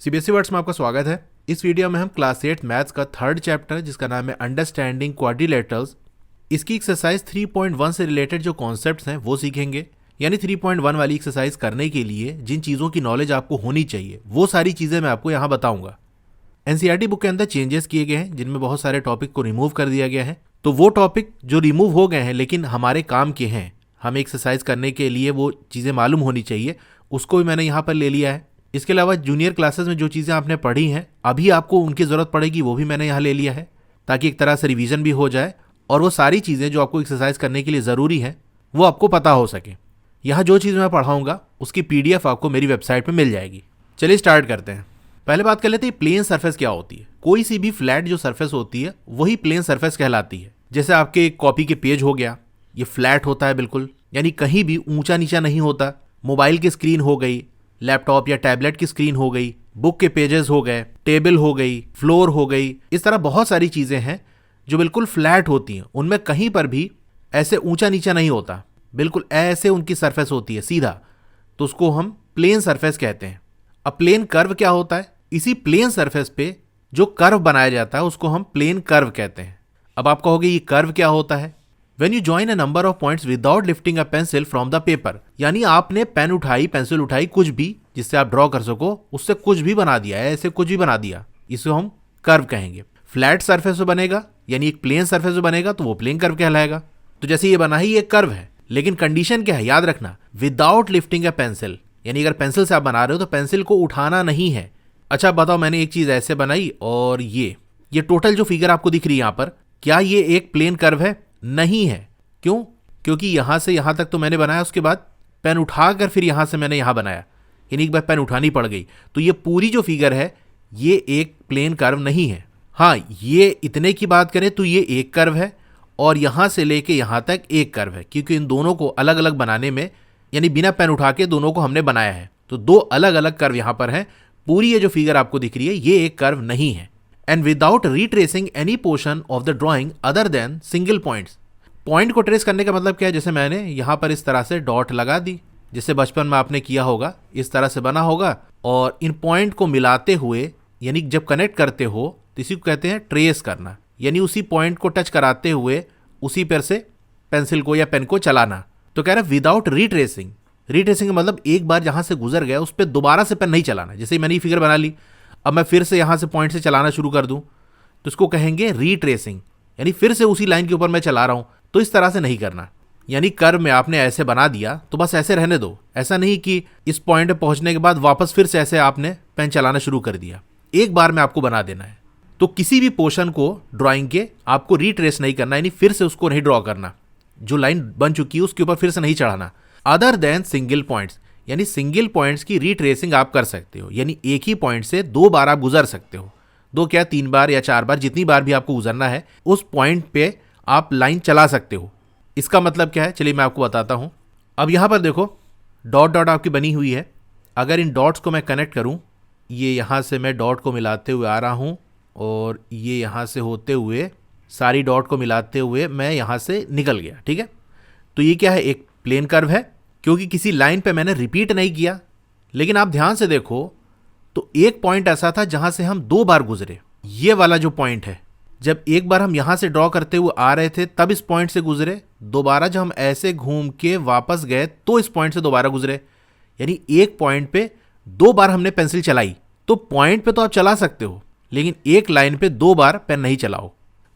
CBSE words में आपका स्वागत है। इस वीडियो में हम क्लास 8 मैथ्स का थर्ड चैप्टर जिसका नाम है अंडरस्टैंडिंग क्वाड्रिलेटरल्स, इसकी एक्सरसाइज 3.1 से रिलेटेड जो कॉन्सेप्ट्स हैं वो सीखेंगे। यानी 3.1 वाली एक्सरसाइज करने के लिए जिन चीज़ों की नॉलेज आपको होनी चाहिए वो सारी चीज़ें मैं आपको यहाँ बताऊंगा। एनसीईआरटी बुक के अंदर चेंजेस किए गए हैं जिनमें बहुत सारे टॉपिक को रिमूव कर दिया गया है। तो वो टॉपिक जो रिमूव हो गए हैं लेकिन हमारे काम के हैं, हमें एक्सरसाइज करने के लिए वो चीज़ें मालूम होनी चाहिए, उसको भी मैंने यहाँ पर ले लिया है। इसके अलावा जूनियर क्लासेस में जो चीज़ें आपने पढ़ी हैं अभी आपको उनकी ज़रूरत पड़ेगी वो भी मैंने यहाँ ले लिया है, ताकि एक तरह से रिवीजन भी हो जाए और वो सारी चीज़ें जो आपको एक्सरसाइज करने के लिए ज़रूरी हैं वो आपको पता हो सके। यहाँ जो चीज़ मैं पढ़ाऊँगा उसकी PDF आपको मेरी वेबसाइट पर मिल जाएगी। चलिए स्टार्ट करते हैं। पहले बात कर लेते हैं प्लेन सरफेस क्या होती है। कोई सी भी फ्लैट जो सरफेस होती है वही प्लेन सरफेस कहलाती है। जैसे आपके कॉपी के पेज हो गया, ये फ्लैट होता है बिल्कुल, यानी कहीं भी ऊंचा नीचा नहीं होता। मोबाइल की स्क्रीन हो गई, लैपटॉप या टैबलेट की स्क्रीन हो गई, बुक के पेजेस हो गए, टेबल हो गई, फ्लोर हो गई, इस तरह बहुत सारी चीज़ें हैं जो बिल्कुल फ्लैट होती हैं। उनमें कहीं पर भी ऐसे ऊंचा नीचा नहीं होता, बिल्कुल ऐसे उनकी सरफेस होती है सीधा, तो उसको हम प्लेन सरफेस कहते हैं। अब प्लेन कर्व क्या होता है? इसी प्लेन सरफेस पे जो कर्व बनाया जाता है उसको हम प्लेन कर्व कहते हैं। अब आप कहोगे ये कर्व क्या होता है? When you join a number of points without lifting a pencil from the paper, यानी आपने पेन उठाई, पेंसिल उठाई, कुछ भी जिससे आप ड्रॉ कर सको, उससे कुछ भी बना दिया है, ऐसे कुछ भी बना दिया, इसे हम कर्व कहेंगे। फ्लैट सरफेस पे बनेगा, यानी एक प्लेन सरफेस पे बनेगा तो वो प्लेन कर्व कहलाएगा। तो जैसे ये बना ही एक कर्व है, लेकिन कंडीशन क्या है याद रखना, विदाउट लिफ्टिंग अ पेंसिल, यानी अगर पेंसिल से आप बना रहे हो तो पेंसिल को उठाना नहीं है। अच्छा बताओ, मैंने एक चीज ऐसे बनाई और ये टोटल जो फिगर आपको दिख रही है यहाँ पर, क्या ये एक प्लेन कर्व है? नहीं है। क्यों? क्योंकि यहां से यहां तक तो मैंने बनाया, उसके बाद पेन उठाकर फिर यहां से मैंने यहां बनाया, यानी एक बार पेन उठानी पड़ गई। तो ये पूरी जो फिगर है ये एक प्लेन कर्व नहीं है। हाँ, ये इतने की बात करें तो ये एक कर्व है और यहां से लेके यहां तक एक कर्व है, क्योंकि इन दोनों को अलग अलग बनाने में, यानी बिना पेन उठा के दोनों को हमने बनाया है, तो दो अलग अलग कर्व यहां पर है। पूरी ये जो फिगर आपको दिख रही है ये एक कर्व नहीं है। And without retracing any portion of the drawing other than single points. Point को ट्रेस करने का मतलब क्या है? जैसे मैंने यहाँ पर इस तरह से डॉट लगा दी, जैसे बचपन में आपने किया होगा, इस तरह से बना होगा, और इन पॉइंट को मिलाते हुए, यानी जब कनेक्ट करते हो तो इसी को कहते हैं ट्रेस करना, यानी उसी पॉइंट को टच कराते हुए उसी पर से पेंसिल को या पेन को चलाना। तो कह रहा है विदाउट रिट्रेसिंग। रिट्रेसिंग का मतलब एक बार जहाँ से गुजर गया उस पर दोबारा से पेन नहीं चलाना। जैसे मैंने ये फिगर बना ली, अब मैं फिर से यहाँ से पॉइंट से चलाना शुरू कर दूँ तो इसको कहेंगे रिट्रेसिंग, यानी फिर से उसी लाइन के ऊपर मैं चला रहा हूँ। तो इस तरह से नहीं करना, यानी कर्व में आपने ऐसे बना दिया तो बस ऐसे रहने दो। ऐसा नहीं कि इस पॉइंट पे पहुंचने के बाद वापस फिर से ऐसे आपने पेन चलाना शुरू कर दिया, एक बार में आपको बना देना है। तो किसी भी पोर्शन को ड्राइंग के आपको रिट्रेस नहीं करना, यानी फिर से उसको नहीं ड्रॉ करना, जो लाइन बन चुकी है उसके ऊपर फिर से नहीं चढ़ाना। अदर देन सिंगल पॉइंट्स, यानी सिंगल पॉइंट्स की रिट्रेसिंग आप कर सकते हो, यानी एक ही पॉइंट से दो बार आप गुजर सकते हो, दो क्या तीन बार या चार बार, जितनी बार भी आपको गुजरना है उस पॉइंट पे आप लाइन चला सकते हो। इसका मतलब क्या है चलिए मैं आपको बताता हूं। अब यहां पर देखो डॉट डॉट आपकी बनी हुई है, अगर इन डॉट्स को मैं कनेक्ट करूं, ये यहां से मैं डॉट को मिलाते हुए आ रहा हूं और ये यहां से होते हुए सारी डॉट को मिलाते हुए मैं यहां से निकल गया, ठीक है। तो ये क्या है? एक प्लेन कर्व है, क्योंकि किसी लाइन पे मैंने रिपीट नहीं किया। लेकिन आप ध्यान से देखो तो एक पॉइंट ऐसा था जहां से हम दो बार गुजरे। ये वाला जो पॉइंट है, जब एक बार हम यहां से ड्रॉ करते हुए आ रहे थे तब इस पॉइंट से गुजरे, दोबारा जब हम ऐसे घूम के वापस गए तो इस पॉइंट से दोबारा गुजरे, यानी एक पॉइंट पे दो बार हमने पेंसिल चलाई। तो पॉइंट पे तो आप चला सकते हो, लेकिन एक लाइन पे दो बार पेन नहीं चलाओ।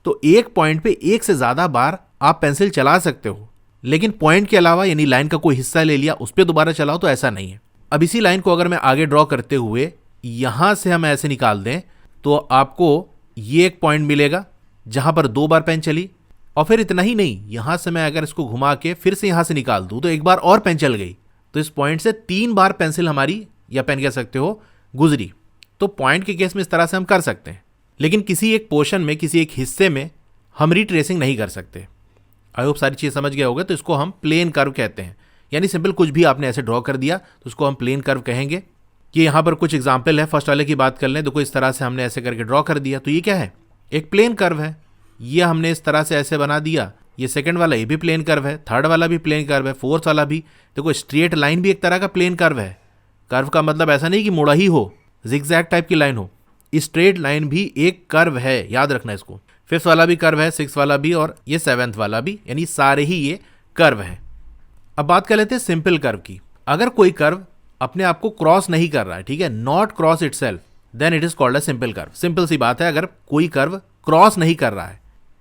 तो एक पॉइंट पे एक से ज्यादा बार आप पेंसिल चला सकते हो, लेकिन पॉइंट के अलावा यानी लाइन का कोई हिस्सा ले लिया उस पर दोबारा चलाओ तो ऐसा नहीं है। अब इसी लाइन को अगर मैं आगे ड्रॉ करते हुए यहां से हम ऐसे निकाल दें तो आपको ये एक पॉइंट मिलेगा जहां पर दो बार पेन चली, और फिर इतना ही नहीं, यहां से मैं अगर इसको घुमा के फिर से यहां से निकाल दूं तो एक बार और पेन चल गई। तो इस पॉइंट से तीन बार पेंसिल हमारी, या पेन कह सकते हो, गुजरी। तो पॉइंट के केस में इस तरह से हम कर सकते हैं, लेकिन किसी एक पोर्शन में, किसी एक हिस्से में हम रिट्रेसिंग नहीं कर सकते। आई होप सारी चीज़ समझ गए होगे। तो इसको हम प्लेन कर्व कहते हैं, यानी सिंपल कुछ भी आपने ऐसे ड्रॉ कर दिया तो उसको हम प्लेन कर्व कहेंगे। कि यहाँ पर कुछ एग्जाम्पल है, फर्स्ट वाले की बात कर लें। देखो इस तरह से हमने ऐसे करके ड्रॉ कर दिया, तो ये क्या है? एक प्लेन कर्व है। ये हमने इस तरह से ऐसे बना दिया। ये सेकंड वाला ये भी प्लेन कर्व है, थर्ड वाला भी प्लेन कर्व है, फोर्थ वाला भी। देखो स्ट्रेट लाइन भी एक तरह का प्लेन कर्व है। कर्व का मतलब ऐसा नहीं कि मुड़ा ही हो, जिगजैग टाइप की लाइन हो। स्ट्रेट लाइन भी एक कर्व है, याद रखना इसको। 5th वाला भी कर्व है, 6th वाला भी और ये 7th वाला भी, यानी सारे ही ये कर्व हैं। अब बात कर लेते हैं सिंपल कर्व की। अगर कोई कर्व अपने आप को क्रॉस नहीं कर रहा है, ठीक है, not cross itself, then it is called a simple curve. Simple सी बात है, अगर कोई कर्व क्रॉस नहीं कर रहा है,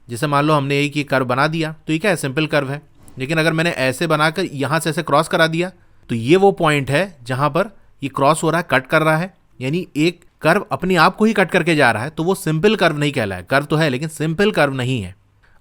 जैसे मान लो हमने एक ये कर्व बना दिया तो ये क्या है, सिंपल कर्व है। लेकिन अगर मैंने ऐसे बनाकर यहां से ऐसे क्रॉस करा दिया तो ये वो पॉइंट है जहां पर ये क्रॉस हो रहा है, कट कर रहा है, यानी एक कर्व अपने आप को ही कट करके जा रहा है, तो वो सिंपल कर्व नहीं कहलाए। कर्व तो है लेकिन सिंपल कर्व नहीं है।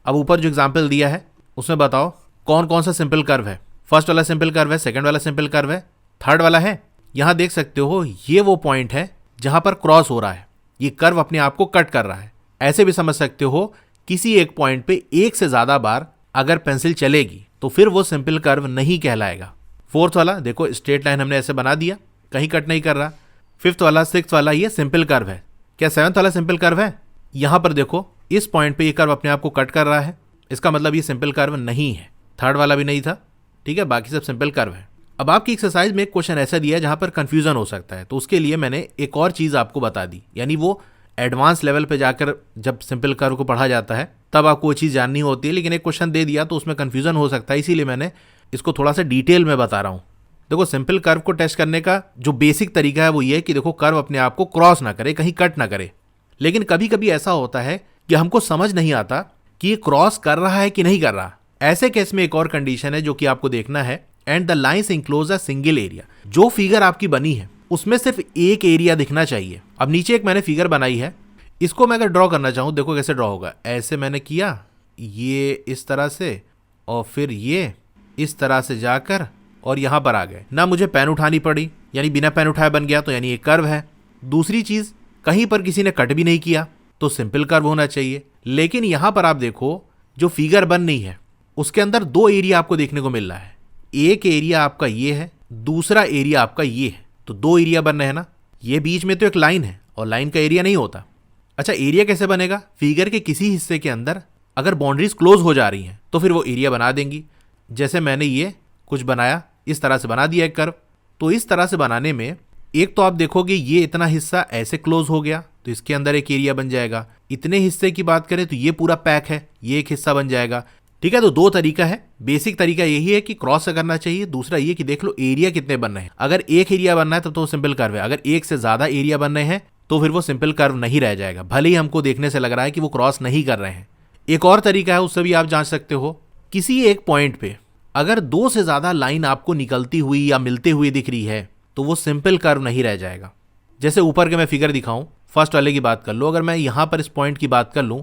अब ऊपर जो एग्जाम्पल दिया है उसमें बताओ कौन कौन सा सिंपल कर्व है। फर्स्ट वाला सिंपल कर्व है, सेकंड वाला सिंपल कर्व है, थर्ड वाला है। यहां देख सकते हो ये वो पॉइंट है जहां पर क्रॉस हो रहा है, ये कर्व अपने आप को कट कर रहा है। ऐसे भी समझ सकते हो किसी एक पॉइंट पे एक से ज्यादा बार अगर पेंसिल चलेगी तो फिर वो सिंपल कर्व नहीं कहलाएगा। फोर्थ वाला देखो, स्ट्रेट लाइन हमने ऐसे बना दिया, कहीं कट नहीं कर रहा। 5th वाला, 6th वाला ये सिंपल कर्व है। क्या 7th वाला सिंपल कर्व है? यहां पर देखो इस पॉइंट पे ये कर्व अपने आप को कट कर रहा है, इसका मतलब ये सिंपल कर्व नहीं है। थर्ड वाला भी नहीं था, ठीक है, बाकी सब सिंपल कर्व है। अब आपकी एक्सरसाइज में एक क्वेश्चन ऐसा दिया है जहां पर कंफ्यूजन हो सकता है, तो उसके लिए मैंने एक और चीज आपको बता दी, यानी वो एडवांस लेवल पे जाकर जब सिंपल कर्व को पढ़ा जाता है तब आपको वो चीज़ जाननी होती है। लेकिन एक क्वेश्चन दे दिया तो उसमें कंफ्यूजन हो सकता है, इसीलिए मैंने इसको थोड़ा सा डिटेल में बता रहा हूँ। देखो सिंपल कर्व को टेस्ट करने का जो बेसिक तरीका है वो ये है कि देखो कर्व अपने आप को क्रॉस ना करे, कहीं कट ना करे। लेकिन कभी कभी ऐसा होता है कि हमको समझ नहीं आता कि ये क्रॉस कर रहा है कि नहीं कर रहा। ऐसे केस में एक और कंडीशन है जो कि आपको देखना है, and the lines enclose a single area. जो फिगर आपकी बनी है उसमें सिर्फ एक एरिया दिखना चाहिए। अब नीचे एक मैंने फिगर बनाई है, इसको मैं अगर ड्रॉ करना चाहूँ, देखो कैसे ड्रॉ होगा। ऐसे मैंने किया, ये इस तरह से, और फिर ये इस तरह से जाकर और यहाँ पर आ गए ना। मुझे पेन उठानी पड़ी, यानी बिना पेन उठाए बन गया, तो यानी ये कर्व है। दूसरी चीज़, कहीं पर किसी ने कट भी नहीं किया तो सिंपल कर्व होना चाहिए। लेकिन यहाँ पर आप देखो जो फिगर बन रही है उसके अंदर दो एरिया आपको देखने को मिल रहा है। एक एरिया आपका ये है, दूसरा एरिया आपका ये है, तो दो एरिया बन रहे हैं ना। ये बीच में तो एक लाइन है और लाइन का एरिया नहीं होता। अच्छा, एरिया कैसे बनेगा? फिगर के किसी हिस्से के अंदर अगर बाउंड्रीज क्लोज हो जा रही हैं तो फिर वो एरिया बना देंगी। जैसे मैंने ये कुछ बनाया, इस तरह से बना दिया एक कर्व। तो इस तरह से बनाने में एक तो आप देखोगे ये इतना हिस्सा ऐसे क्लोज हो गया तो इसके अंदर एक एरिया बन जाएगा। इतने हिस्से की बात करें तो ये पूरा पैक है, ये एक हिस्सा बन जाएगा। ठीक है, तो दो तरीका है। बेसिक तरीका यही है कि क्रॉस करना चाहिए। दूसरा ये कि देख लो एरिया कितने बन रहे हैं। अगर एक एरिया बनना है तब तो सिंपल कर्व है, अगर एक से ज्यादा एरिया बन रहे हैं तो फिर वो सिंपल कर्व नहीं रह जाएगा, भले ही हमको देखने से लग रहा है कि वो क्रॉस नहीं कर रहे हैं। एक और तरीका है, उससे भी आप जांच सकते हो। किसी एक पॉइंट पे अगर दो से ज्यादा लाइन आपको निकलती हुई या मिलते हुए दिख रही है तो वो सिंपल कर्व नहीं रह जाएगा। जैसे ऊपर के मैं फिगर दिखाऊं, फर्स्ट वाले की बात कर लो। अगर मैं यहां पर इस पॉइंट की बात कर लूं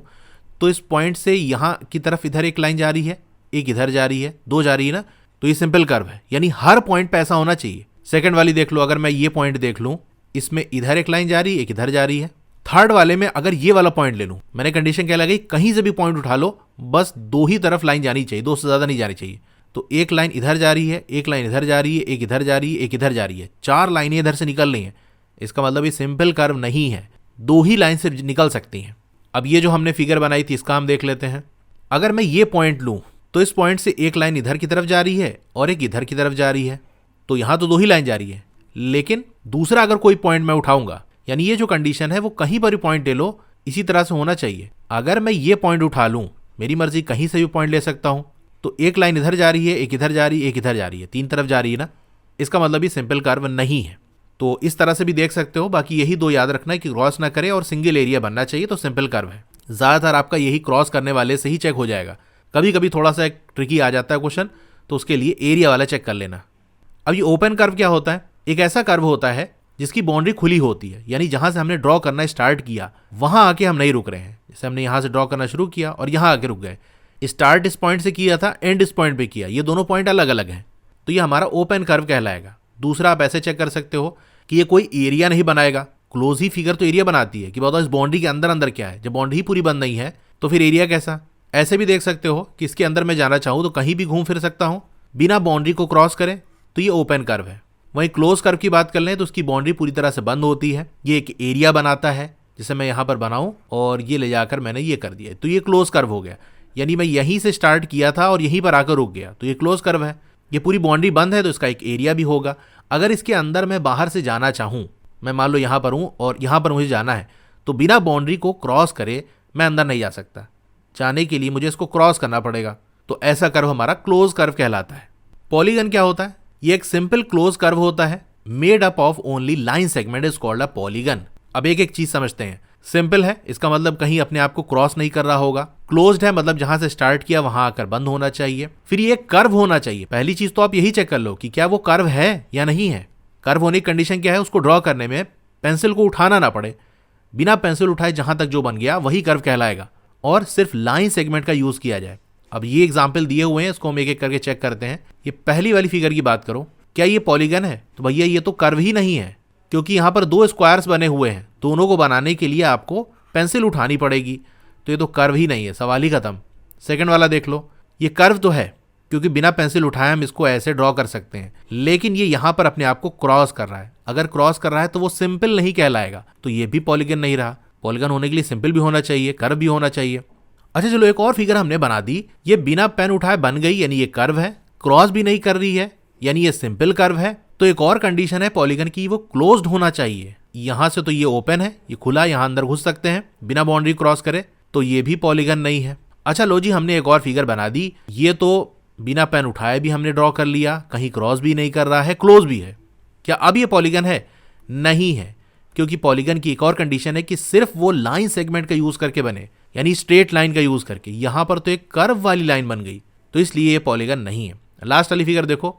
तो इस पॉइंट से यहां की तरफ इधर एक लाइन जा रही है, एक इधर जा रही है, दो जा रही है ना, तो ये सिंपल कर्व है, यानी हर पॉइंट पे ऐसा होना चाहिए। सेकंड वाली देख लो, अगर मैं ये पॉइंट देख लूं, इसमें इधर एक लाइन जा रही है, एक इधर जा रही है। थर्ड वाले में अगर ये वाला पॉइंट ले लूं, मैंने कंडीशन क्या लगाई, कहीं से भी पॉइंट उठा लो, बस दो ही तरफ लाइन जानी चाहिए, दो से ज्यादा नहीं जानी चाहिए। तो एक लाइन इधर जा रही है, एक लाइन इधर जा रही है, एक इधर जा रही है, एक इधर जा रही है, चार लाइनें इधर से निकल रही हैं। इसका मतलब ये सिंपल कर्व नहीं है, दो ही लाइन से निकल सकती हैं। अब ये जो हमने फिगर बनाई थी इसका हम देख लेते हैं। अगर मैं ये पॉइंट लूं तो इस पॉइंट से एक लाइन इधर की तरफ जा रही है और एक इधर की तरफ जा रही है, तो यहां तो दो ही लाइन जा रही है। लेकिन दूसरा अगर कोई पॉइंट मैं उठाऊंगा, यानी ये जो कंडीशन है वो कहीं पर भी पॉइंट ले लो, इसी तरह से होना चाहिए। अगर मैं ये पॉइंट उठा लूं, मेरी मर्जी कहीं से भी पॉइंट ले सकता हूं, तो एक लाइन इधर जा रही है, एक इधर जा रही है, एक इधर जा रही है, तीन तरफ जा रही है ना, इसका मतलब ये सिंपल कर्व नहीं है। तो इस तरह से भी देख सकते हो। बाकी यही दो याद रखना है कि क्रॉस ना करे और सिंगल एरिया बनना चाहिए, तो सिंपल कर्व है। ज्यादातर आपका यही क्रॉस करने वाले से ही चेक हो जाएगा। कभी कभी थोड़ा सा एक ट्रिकी आ जाता है क्वेश्चन, तो उसके लिए एरिया वाला चेक कर लेना। अब ये ओपन कर्व क्या होता है? एक ऐसा कर्व होता है जिसकी बाउंड्री खुली होती है, यानी जहां से हमने ड्रॉ करना स्टार्ट किया वहां आके हम नहीं रुक रहे हैं। जैसे हमने यहां से ड्रॉ करना शुरू किया और यहां आके रुक गए। स्टार्ट इस पॉइंट से किया था, एंड इस पॉइंट पे किया, ये दोनों पॉइंट अलग अलग हैं, तो ये हमारा ओपन कर्व कहलाएगा। दूसरा आप ऐसे चेक कर सकते हो कि ये कोई एरिया नहीं बनाएगा। क्लोज ही फिगर तो एरिया बनाती है कि बताओ इस बाउंड्री के अंदर अंदर क्या है। जब बाउंड्री ही पूरी बंद नहीं है तो फिर एरिया कैसा? ऐसे भी देख सकते हो कि इसके अंदर मैं जाना चाहूं तो कहीं भी घूम फिर सकता हूं बिना बाउंड्री को क्रॉस करें, तो ये ओपन कर्व है। वहीं क्लोज कर्व की बात कर लें तो उसकी बाउंड्री पूरी तरह से बंद होती है, ये एक एरिया बनाता है। जैसे मैं यहां पर बनाऊं और ये ले जाकर मैंने ये कर दिया, तो ये क्लोज कर्व हो गया। यानी मैं यहीं से स्टार्ट किया था और यहीं पर आकर रुक गया, तो ये क्लोज कर्व है। ये पूरी बाउंड्री बंद है तो इसका एक एरिया भी होगा। अगर इसके अंदर मैं बाहर से जाना चाहूं मैं मान लो यहाँ पर हूँ और यहाँ पर मुझे जाना है, तो बिना बाउंड्री को क्रॉस करे मैं अंदर नहीं जा सकता। जाने के लिए मुझे इसको क्रॉस करना पड़ेगा। तो ऐसा कर्व हमारा क्लोज कर्व कहलाता है। पॉलीगन क्या होता है? ये एक सिंपल क्लोज कर्व होता है made up of only line segment is called a polygon. अब एक एक चीज समझते हैं। सिंपल है, इसका मतलब कहीं अपने आप को क्रॉस नहीं कर रहा होगा। क्लोज्ड है, मतलब जहां से स्टार्ट किया वहां आकर बंद होना चाहिए। फिर ये कर्व होना चाहिए। पहली चीज तो आप यही चेक कर लो कि क्या वो कर्व है या नहीं है। कर्व होने की कंडीशन क्या है? उसको ड्रॉ करने में पेंसिल को उठाना ना पड़े। बिना पेंसिल उठाए जहां तक जो बन गया वही कर्व कहलाएगा, और सिर्फ लाइन सेगमेंट का यूज किया जाए। अब ये एग्जाम्पल दिए हुए हैं, इसको हम एक एक करके चेक करते हैं। ये पहली वाली फिगर की बात करो, क्या ये पॉलीगन है? तो भैया ये तो कर्व ही नहीं है, क्योंकि यहाँ पर दो स्क्वायर्स बने हुए हैं। दोनों को बनाने के लिए आपको पेंसिल उठानी पड़ेगी, तो ये तो कर्व ही नहीं है, सवाल ही खत्म। सेकंड वाला देख लो, ये कर्व तो है, क्योंकि बिना पेंसिल उठाए हम इसको ऐसे ड्रॉ कर सकते हैं, लेकिन ये यहाँ पर अपने आप को क्रॉस कर रहा है। अगर क्रॉस कर रहा है तो वो सिंपल नहीं कहलाएगा, तो ये भी पॉलीगन नहीं रहा। पॉलीगन होने के लिए सिंपल भी होना चाहिए, कर्व भी होना चाहिए। अच्छा चलो, एक और फिगर हमने बना दी। ये बिना पेन उठाए बन गई, यानी ये कर्व है। क्रॉस भी नहीं कर रही है, यानी ये सिंपल कर्व है। तो एक और कंडीशन है पॉलीगन की, वो क्लोज्ड होना चाहिए। यहां से तो ये ओपन है, ये खुला, यहां अंदर घुस सकते हैं बिना बाउंड्री क्रॉस करे, तो ये भी पॉलीगन नहीं है। अच्छा लो जी, हमने एक और फिगर बना दी। ये तो बिना पेन उठाए भी हमने ड्रॉ कर लिया, कहीं क्रॉस भी नहीं कर रहा है, क्लोज भी है। क्या अब ये पॉलीगन है? नहीं है, क्योंकि पॉलीगन की एक और कंडीशन है कि सिर्फ वो लाइन सेगमेंट का यूज करके बने, यानी स्ट्रेट लाइन का यूज करके। यहां पर तो एक कर्व वाली लाइन बन गई, तो इसलिए ये पॉलीगन नहीं है। लास्ट वाली फिगर देखो,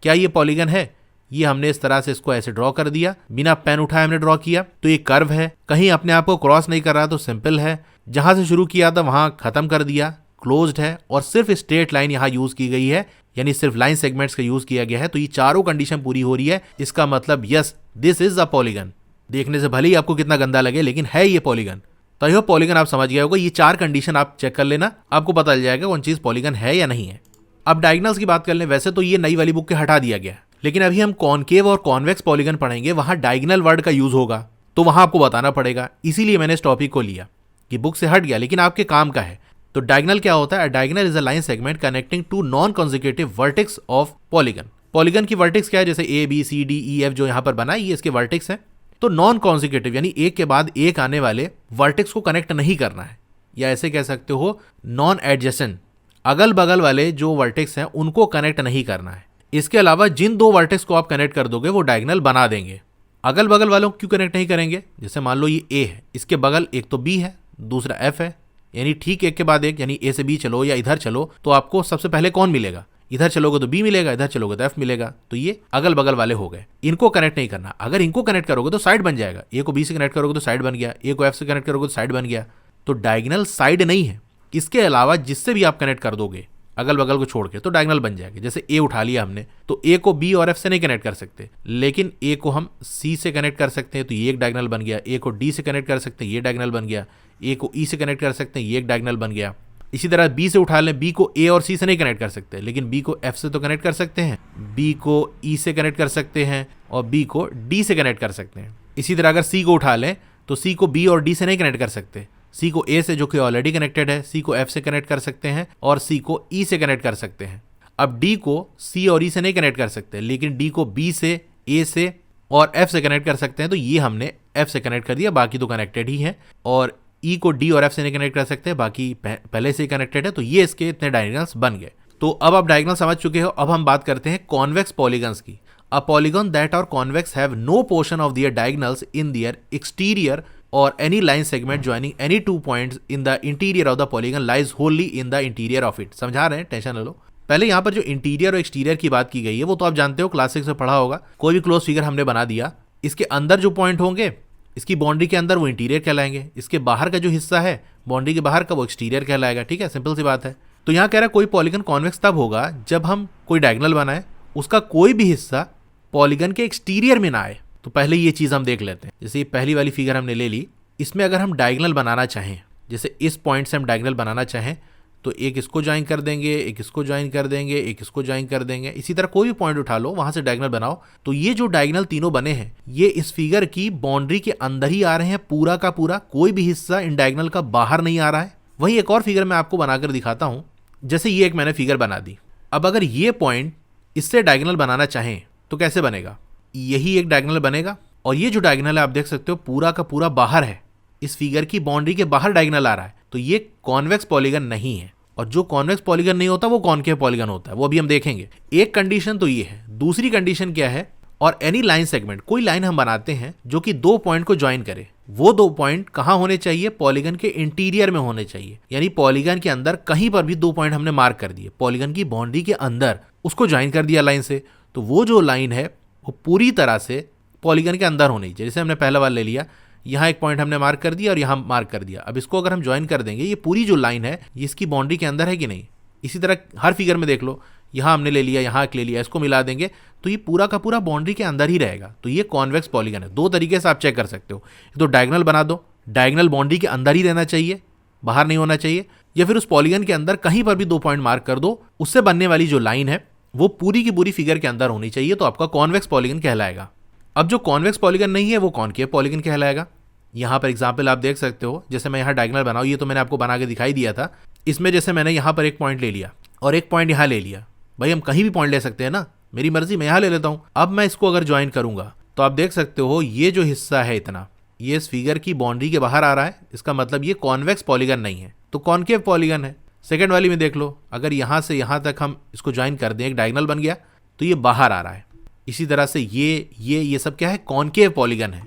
क्या ये पॉलीगन है? ये हमने इस तरह से इसको ऐसे ड्रॉ कर दिया, बिना पेन उठाए हमने ड्रॉ किया, तो ये कर्व है। कहीं अपने आप को क्रॉस नहीं कर रहा, तो सिंपल है। जहां से शुरू किया था वहां खत्म कर दिया, क्लोज्ड है, और सिर्फ स्ट्रेट लाइन यहां यूज की गई है, यानी सिर्फ लाइन सेगमेंट्स का यूज किया गया है। तो ये चारों कंडीशन पूरी हो रही है। इसका मतलब yes, this is a polygon. देखने से भले ही आपको कितना गंदा लगे, लेकिन है ये पॉलीगन। तो यह पॉलीगन आप समझ गए होगा। ये चार कंडीशन आप चेक कर लेना, आपको पता चल जाएगा कौन चीज पॉलीगन है या नहीं है। अब डायगोनल्स की बात कर लें। वैसे तो ये नई वाली बुक के हटा दिया गया, लेकिन अभी हम कॉनकेव और कॉन्वेक्स पॉलीगन पढ़ेंगे, वहां डायगोनल वर्ड का यूज होगा, तो वहां आपको बताना पड़ेगा। इसीलिए मैंने इस टॉपिक को लिया कि बुक से हट गया, लेकिन आपके काम का है। तो डायगोनल क्या होता है? Diagonal is a line segment connecting two non consecutive vertex of polygon. Polygon की वर्टेक्स क्या है? जैसे A B C D E F जो यहां पर बना है, ये इसके वर्टेक्स है। तो नॉन कॉन्जिक्यूटिव यानी एक के बाद एक आने वाले वर्टेक्स को कनेक्ट नहीं करना है, या ऐसे कह सकते हो नॉन एडजेसेंट, अगल बगल वाले जो वर्टेक्स हैं उनको कनेक्ट नहीं करना है। इसके अलावा जिन दो वर्टेक्स को आप कनेक्ट कर दोगे वो डायगोनल बना देंगे। अगल बगल वालों को क्यों कनेक्ट नहीं करेंगे? जैसे मान लो ये ए है, इसके बगल एक तो बी है, दूसरा एफ है, यानी ठीक एक के बाद एक, यानी ए से बी चलो या इधर चलो, तो आपको सबसे पहले कौन मिलेगा? इधर चलोगे तो बी मिलेगा, इधर चलोगे तो एफ मिलेगा। तो ये अगल बगल वाले हो गए, इनको कनेक्ट नहीं करना। अगर इनको कनेक्ट करोगे तो साइड बन जाएगा। ए को बी से कनेक्ट करोगे तो साइड बन गया, ए को एफ से कनेक्ट करोगे तो साइड बन गया। तो डायगोनल साइड नहीं है। इसके अलावा जिससे भी आप कनेक्ट कर दोगे अगल बगल को छोड़ के, तो डायगोनल बन जाएगा। जैसे ए उठा लिया हमने, तो ए को बी और एफ से नहीं कनेक्ट कर सकते, लेकिन ए को हम सी से कनेक्ट कर सकते हैं, तो ये एक डायगोनल बन गया। ए को डी से कनेक्ट कर सकते हैं, ये डायगोनल बन गया। ए को ई से कनेक्ट कर सकते हैं, ये एक डायगोनल बन गया। इसी तरह बी से उठा लें, बी को ए और सी से नहीं कनेक्ट कर सकते, लेकिन बी को एफ से तो कनेक्ट कर सकते हैं, बी को ई से कनेक्ट कर सकते हैं, और बी को डी से कनेक्ट कर सकते हैं। इसी तरह अगर सी को उठा लें, तो सी को बी और डी से नहीं कनेक्ट कर सकते, सी को ए से जो कि ऑलरेडी कनेक्टेड है, सी को एफ से कनेक्ट कर सकते हैं, और सी को ई से कनेक्ट कर सकते हैं। अब डी को सी और ई से नहीं कनेक्ट कर सकते, लेकिन डी को बी से, ए से और एफ से कनेक्ट कर सकते हैं। तो ये हमने एफ से कनेक्ट कर दिया, बाकी तो कनेक्टेड ही है। और ई को डी और एफ से नहीं कनेक्ट कर सकते, बाकी पहले से ही कनेक्टेड है। तो ये इसके इतने डायगोनल्स बन गए। तो अब आप डायगोनल समझ चुके हो। अब हम बात करते हैं कॉन्वेक्स पॉलीगन्स की। A polygon that are convex have no portion of their diagonals in their exterior or any line segment joining any two points in the interior of the polygon lies wholly in the interior of it। समझा रहे हैं, tension न लो। पहले यहाँ पर जो interior और exterior की बात की गई है वो तो आप जानते हो, क्लास 6 में पढ़ा होगा। कोई भी क्लोज फिगर हमने बना दिया, इसके अंदर जो पॉइंट होंगे इसकी बाउंड्री के अंदर वो इंटीरियर कहलाएंगे, इसके बाहर का जो हिस्सा है बाउंड्री के बाहर का वो एक्सटीरियर कहलाएगा। ठीक है, सिंपल सी बात है। तो यहाँ कह रहा है कोई पॉलीगन कॉन्वेक्स तब होगा जब हम कोई डायगोनल बनाए, उसका कोई भी हिस्सा पॉलीगन के एक्सटीरियर में ना आए। तो पहले ये चीज़ हम देख लेते हैं। जैसे ये पहली वाली फिगर हमने ले ली, इसमें अगर हम डायगोनल बनाना चाहें, जैसे इस पॉइंट से हम डायगोनल बनाना चाहें, तो एक इसको ज्वाइन कर देंगे, एक इसको ज्वाइन कर देंगे, एक इसको ज्वाइन कर देंगे। इसी तरह कोई भी पॉइंट उठा लो, वहां से डायगोनल बनाओ। तो ये जो डायगोनल तीनों बने हैं, ये इस फिगर की बाउंड्री के अंदर ही आ रहे हैं, पूरा का पूरा। कोई भी हिस्सा इन डायगोनल का बाहर नहीं आ रहा है। वहीं एक और फिगर मैं आपको बनाकर दिखाता हूं। जैसे ये एक मैंने फिगर बना दी। अब अगर ये पॉइंट इससे डायगोनल बनाना चाहें तो कैसे बनेगा? यही एक डायगोनल बनेगा, और ये जो डायगोनल है आप देख सकते हो पूरा का पूरा बाहर है, इस फिगर की बाउंड्री के बाहर डायगोनल आ रहा है, तो ये कॉन्वेक्स पॉलीगन नहीं है। और जो कॉन्वेक्स पॉलीगन नहीं होता वो कॉनकेव पॉलीगन होता है, वो अभी हम देखेंगे। एक कंडीशन तो ये है। दूसरी कंडीशन क्या है, और एनी लाइन सेगमेंट, कोई लाइन हम बनाते हैं जो कि दो पॉइंट को ज्वाइन करे, वो दो पॉइंट कहाँ होने चाहिए, पॉलीगन के इंटीरियर में होने चाहिए। यानी पॉलीगन के अंदर कहीं पर भी दो पॉइंट हमने मार्क कर दिए, पॉलीगन की बाउंड्री के अंदर उसको ज्वाइन कर दिया लाइन से, तो वो जो लाइन है वो पूरी तरह से पॉलीगन के अंदर होनी चाहिए। जैसे हमने पहला वाला ले लिया, यहाँ एक पॉइंट हमने मार्क कर दिया और यहाँ मार्क कर दिया। अब इसको अगर हम ज्वाइन कर देंगे, ये पूरी जो लाइन है ये इसकी बाउंड्री के अंदर है कि नहीं। इसी तरह हर फिगर में देख लो, यहाँ हमने ले लिया, यहाँ ले लिया, इसको मिला देंगे तो ये पूरा का पूरा बाउंड्री के अंदर ही रहेगा। तो ये कॉन्वेक्स पॉलीगन है। दो तरीके से आप चेक कर सकते हो, तो डायगोनल बना दो, डायगोनल बाउंड्री के अंदर ही रहना चाहिए, बाहर नहीं होना चाहिए, या फिर उस पॉलीगन के अंदर कहीं पर भी दो पॉइंट मार्क कर दो, उससे बनने वाली जो लाइन है वो पूरी की पूरी फिगर के अंदर होनी चाहिए, तो आपका कॉन्वेक्स पॉलीगन कहलाएगा। अब जो कॉन्वेक्स पॉलीगन नहीं है वो कॉनकेव पॉलीगन कहलाएगा। यहाँ पर एग्जाम्पल आप देख सकते हो, जैसे मैं यहाँ डायगोनल बनाऊँ, ये तो मैंने आपको बना के दिखाई दिया था। इसमें जैसे मैंने यहाँ पर एक पॉइंट ले लिया और एक पॉइंट यहाँ ले लिया, भाई हम कहीं भी पॉइंट ले सकते हैं ना, मेरी मर्जी, मैं यहाँ ले लेता हूँ। अब मैं इसको अगर ज्वाइन करूंगा तो आप देख सकते हो ये जो हिस्सा है इतना, ये इस फिगर की बाउंड्री के बाहर आ रहा है, इसका मतलब ये कॉन्वेक्स पॉलीगन नहीं है, तो कॉनकेव पॉलीगन है। सेकंड वाली में देख लो, अगर यहाँ से यहाँ तक हम इसको ज्वाइन कर दें, एक डायगोनल बन गया, तो ये बाहर आ रहा है। इसी तरह से ये सब क्या है, कॉनकेव पॉलीगन है।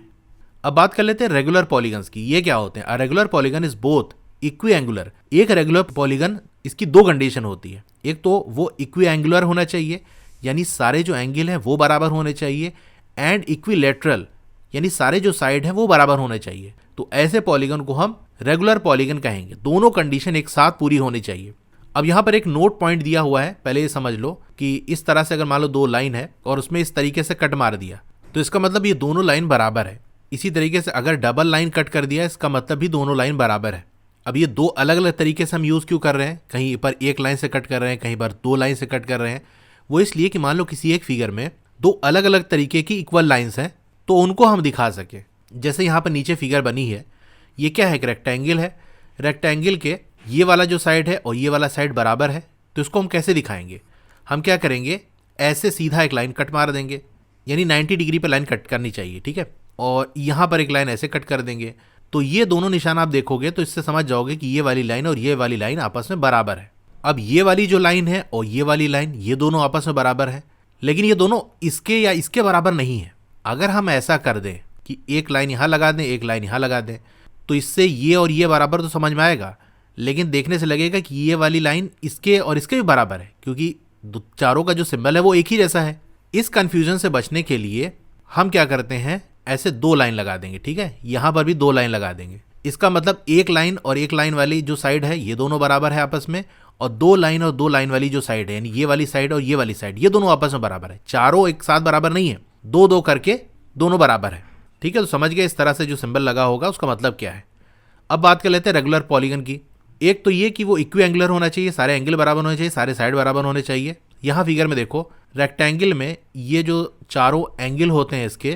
अब बात कर लेते हैं रेगुलर पॉलीगन्स की। ये क्या होते हैं? A regular polygon is both equiangular. एक रेगुलर पॉलीगन, इसकी दो कंडीशन होती है। एक तो वो इक्विएंगुलर होना चाहिए, यानी सारे जो एंगल हैं वो बराबर होने चाहिए, एंड इक्विलेटरल, यानी सारे जो साइड हैं वो बराबर होने चाहिए। तो ऐसे पॉलीगन को हम रेगुलर पॉलीगन कहेंगे। दोनों कंडीशन एक साथ पूरी होनी चाहिए। अब यहाँ पर एक नोट पॉइंट दिया हुआ है, पहले ये समझ लो कि इस तरह से अगर मान लो दो लाइन है और उसमें इस तरीके से कट मार दिया, तो इसका मतलब ये दोनों लाइन बराबर है। इसी तरीके से अगर डबल लाइन कट कर दिया, इसका मतलब भी दोनों लाइन बराबर है। अब ये दो अलग अलग तरीके से हम यूज़ क्यों कर रहे हैं, कहीं पर एक लाइन से कट कर रहे हैं, कहीं पर दो लाइन से कट कर रहे हैं, वो इसलिए कि मान लो किसी एक फिगर में दो अलग अलग तरीके की इक्वल लाइंस हैं, तो उनको हम दिखा सकें। जैसे यहाँ पर नीचे फिगर बनी है, ये क्या है, एक रेक्टेंगल है। रेक्टेंगल के ये वाला जो साइड है और ये वाला साइड बराबर है, तो इसको हम कैसे दिखाएंगे? हम क्या करेंगे, ऐसे सीधा एक लाइन कट मार देंगे, यानी 90 डिग्री पर लाइन कट करनी चाहिए, ठीक है। और यहाँ पर एक लाइन ऐसे कट कर देंगे, तो ये दोनों निशान आप देखोगे तो इससे समझ जाओगे कि ये वाली लाइन और ये वाली लाइन आपस में बराबर है। अब ये वाली जो लाइन है और ये वाली लाइन, ये दोनों आपस में बराबर है, लेकिन ये दोनों इसके या इसके बराबर नहीं है। अगर हम ऐसा कर दें कि एक लाइन यहाँ लगा दें, एक लाइन यहाँ लगा दें, तो इससे ये और ये बराबर तो समझ में आएगा, लेकिन देखने से लगेगा कि ये वाली लाइन इसके और इसके भी बराबर है, क्योंकि चारों का जो सिंबल है वो एक ही जैसा है। इस कंफ्यूजन से बचने के लिए हम क्या करते हैं, ऐसे दो लाइन लगा देंगे, ठीक है। यहाँ पर भी दो लाइन लगा देंगे, इसका मतलब एक लाइन और एक लाइन वाली जो साइड है ये दोनों बराबर है आपस में, और दो लाइन और दो लाइन वाली जो साइड है, यानी ये वाली साइड और ये वाली साइड, ये दोनों आपस में बराबर है। चारों एक साथ बराबर नहीं है, दो दो करके दोनों बराबर है, ठीक है। तो समझ गए इस तरह से जो सिंबल लगा होगा उसका मतलब क्या है। अब बात कर लेते हैं रेगुलर पॉलीगन की। एक तो ये कि वो इक्विएंगुलर होना चाहिए, सारे एंगल बराबर होने चाहिए, सारे साइड बराबर होने चाहिए। यहाँ फिगर में देखो, रेक्टेंगल में ये जो चारों एंगल होते हैं इसके,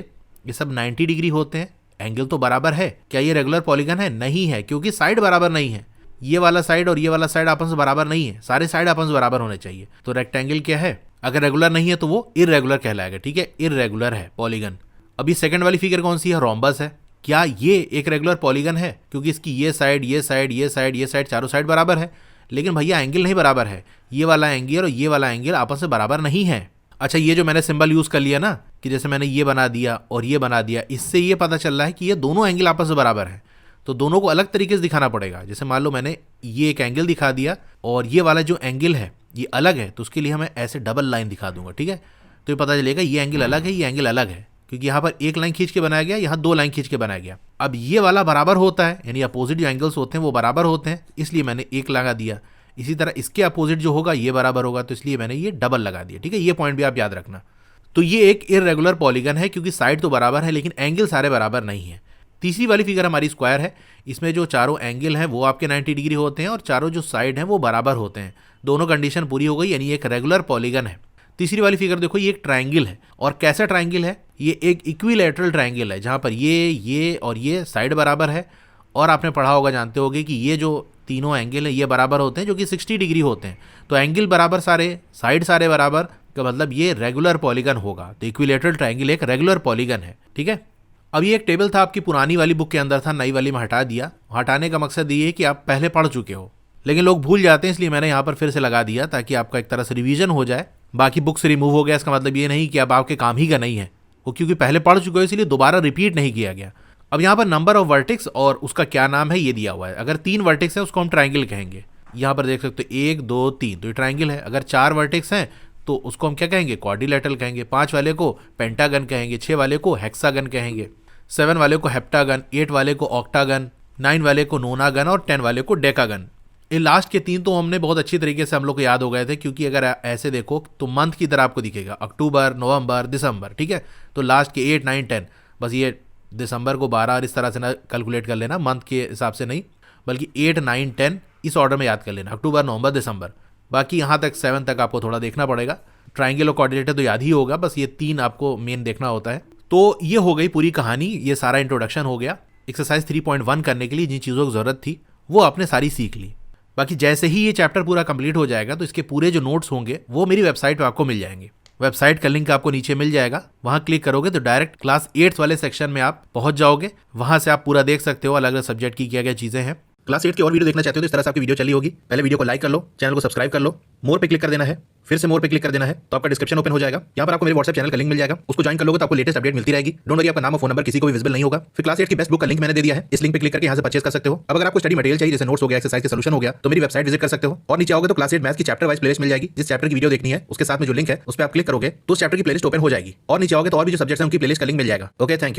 ये सब 90 डिग्री होते हैं। एंगल तो बराबर है, क्या ये रेगुलर पॉलीगन है? नहीं है, क्योंकि साइड बराबर नहीं है। ये वाला साइड और ये वाला साइड आपस में बराबर नहीं है, सारे साइड आपस में बराबर होने चाहिए। तो रेक्टेंगल क्या है, अगर रेगुलर नहीं है तो वो इररेगुलर कहलाएगा, ठीक है, इररेगुलर है पॉलीगन। अभी सेकंड वाली फिगर कौन सी है, रोम्बस है। क्या ये एक रेगुलर पॉलीगन है? क्योंकि इसकी ये साइड, ये साइड, ये साइड, ये साइड, चारों साइड बराबर है, लेकिन भैया एंगल नहीं बराबर है। ये वाला एंगल और ये वाला एंगल आपस में बराबर नहीं है। अच्छा, ये जो मैंने सिंबल यूज कर लिया ना, कि जैसे मैंने ये बना दिया और ये बना दिया, इससे ये पता चल रहा है कि ये दोनों एंगल आपस में बराबर है। तो दोनों को अलग तरीके से दिखाना पड़ेगा। जैसे मान लो मैंने ये एक एंगल दिखा दिया और ये वाला जो एंगल है ये अलग है, तो उसके लिए हमें ऐसे डबल लाइन दिखा दूंगा, ठीक है। तो ये पता चलेगा ये एंगल अलग है, ये एंगल अलग है, क्योंकि यहाँ पर एक लाइन खींच के बनाया गया, यहाँ दो लाइन खींच के बनाया गया। अब ये वाला बराबर होता है, यानी अपोजिट जो एंगल्स होते हैं वो बराबर होते हैं, इसलिए मैंने एक लगा दिया। इसी तरह इसके अपोजिट जो होगा ये बराबर होगा, तो इसलिए मैंने ये डबल लगा दिया, ठीक है। ये पॉइंट भी आप याद रखना। तो ये एक इररेगुलर पॉलीगन है, क्योंकि साइड तो बराबर है लेकिन एंगल सारे बराबर नहीं है। तीसरी वाली फिगर हमारी स्क्वायर है। इसमें जो चारों एंगल हैं वो आपके 90 डिग्री होते हैं और चारों जो साइड हैं वो बराबर होते हैं। दोनों कंडीशन पूरी हो गई, यानी एक रेगुलर पॉलीगन है। तीसरी वाली फिगर देखो, ये एक ट्राइंगल है। और कैसा ट्राइंगल है? ये एक इक्विलैटरल ट्राइंगल है, जहाँ पर ये और ये साइड बराबर है। और आपने पढ़ा होगा, जानते होगे कि ये जो तीनों एंगल हैं ये बराबर होते हैं, जो कि 60 डिग्री होते हैं। तो एंगल बराबर सारे, साइड सारे बराबर, का मतलब ये रेगुलर पॉलीगन होगा। तो इक्विलैटरल ट्राइंगल एक रेगुलर पॉलीगन है, ठीक है। अब ये एक टेबल था आपकी पुरानी वाली बुक के अंदर था, नई वाली में हटा दिया। हटाने का मकसद ये है कि आप पहले पढ़ चुके हो, लेकिन लोग भूल जाते हैं, इसलिए मैंने यहाँ पर फिर से लगा दिया ताकि आपका एक तरह से रिवीजन हो जाए। बाकी बुक से रिमूव हो गया, इसका मतलब ये नहीं कि अब आपके काम ही का नहीं है, वो क्योंकि पहले पढ़ चुके हो इसलिए दोबारा रिपीट नहीं किया गया। अब यहाँ पर नंबर ऑफ वर्टेक्स और उसका क्या नाम है ये दिया हुआ है। अगर 3 वर्टेक्स है उसको हम ट्राइंगल कहेंगे। यहाँ पर देख सकते हो 1 2 3, तो ये ट्राइंगल है। अगर 4 वर्टेक्स हैं तो उसको हम क्या कहेंगे, क्वाड्रिलेटरल कहेंगे। 5 वाले को पेंटागन कहेंगे, 6 वाले को हेक्सागन कहेंगे, 7 वाले को हेप्टागन, 8 वाले को ऑक्टागन, 9 वाले को नोनागन और 10 वाले को डेकागन। ये लास्ट के 3 तो हमने बहुत अच्छी तरीके से हम लोग को याद हो गए थे, क्योंकि अगर ऐसे देखो तो मंथ की तरह आपको दिखेगा, अक्टूबर, नवंबर, दिसंबर, ठीक है। तो लास्ट के 8 9 10, बस ये दिसंबर को 12 और इस तरह से ना कैलकुलेट कर लेना, मंथ के हिसाब से नहीं, बल्कि 8 9 10 इस ऑर्डर में याद कर लेना, अक्टूबर, नवंबर, दिसंबर। बाकी यहाँ तक 7 तक आपको थोड़ा देखना पड़ेगा। ट्राइंगल और कोऑर्डिनेटर तो याद ही होगा, बस ये 3 आपको मेन देखना होता है। तो ये हो गई पूरी कहानी, ये सारा इंट्रोडक्शन हो गया। एक्सरसाइज 3.1 करने के लिए जिन चीज़ों की ज़रूरत थी वो आपने सारी सीख ली। बाकी जैसे ही ये चैप्टर पूरा कंप्लीट हो जाएगा तो इसके पूरे जो नोट्स होंगे वो मेरी वेबसाइट पर आपको मिल जाएंगे। वेबसाइट का लिंक आपको नीचे मिल जाएगा, वहां क्लिक करोगे तो डायरेक्ट क्लास 8 वाले सेक्शन में आप पहुंच जाओगे। वहां से आप पूरा देख सकते हो अलग अलग सब्जेक्ट की क्या क्या चीज़ें हैं। क्लास 8 की और वीडियो देखना चाहते हो तो इस तरह से आपकी वीडियो चली होगी। पहले वीडियो को लाइक कर लो, चैनल को सब्सक्राइब कर लो, मोर पे क्लिक कर देना है, फिर से मोर पे क्लिक कर देना है, तो आपका डिस्क्रिप्शन ओपन हो जाएगा। यहाँ पर आपको मेरे व्हाट्सएप चैनल का लिंक मिल जाएगा, उसको ज्वाइन कर लोगे तो आपको लेटेस्ट अपडेट मिलती रहेगी। डोंट वरी, आपका नाम और फोन नंबर किसी को भी विजिबल नहीं होगा। फिर क्लास 8 की बेस्ट बुक का लिंक मैंने दे दिया है, इस लिंक पे क्लिक करके यहाँ से परचेज कर सकते हो। अब अगर आपको स्टडी मटेरियल चाहिए, जैसे नोट्स हो गया, एक्सरसाइज के सॉल्यूशन हो गया, तो मेरी वेबसाइट विजिट कर सकते हो। और नीचे आओगे तो क्लास 8 मैथ्स की चैप्टर वाइज प्लेलिस्ट मिल जाएगी। जिस चैप्टर की वीडियो देखनी है उसके साथ में जो लिंक है उस पर आप क्लिक करोगे तो उस चैप्टर की प्लेलिस्ट ओपन हो जाएगी। और नीचे आओगे तो और भी जो सब्जेक्ट्स हैं उनकी प्लेलिस्ट का लिंक मिल जाएगा। Okay, thank you.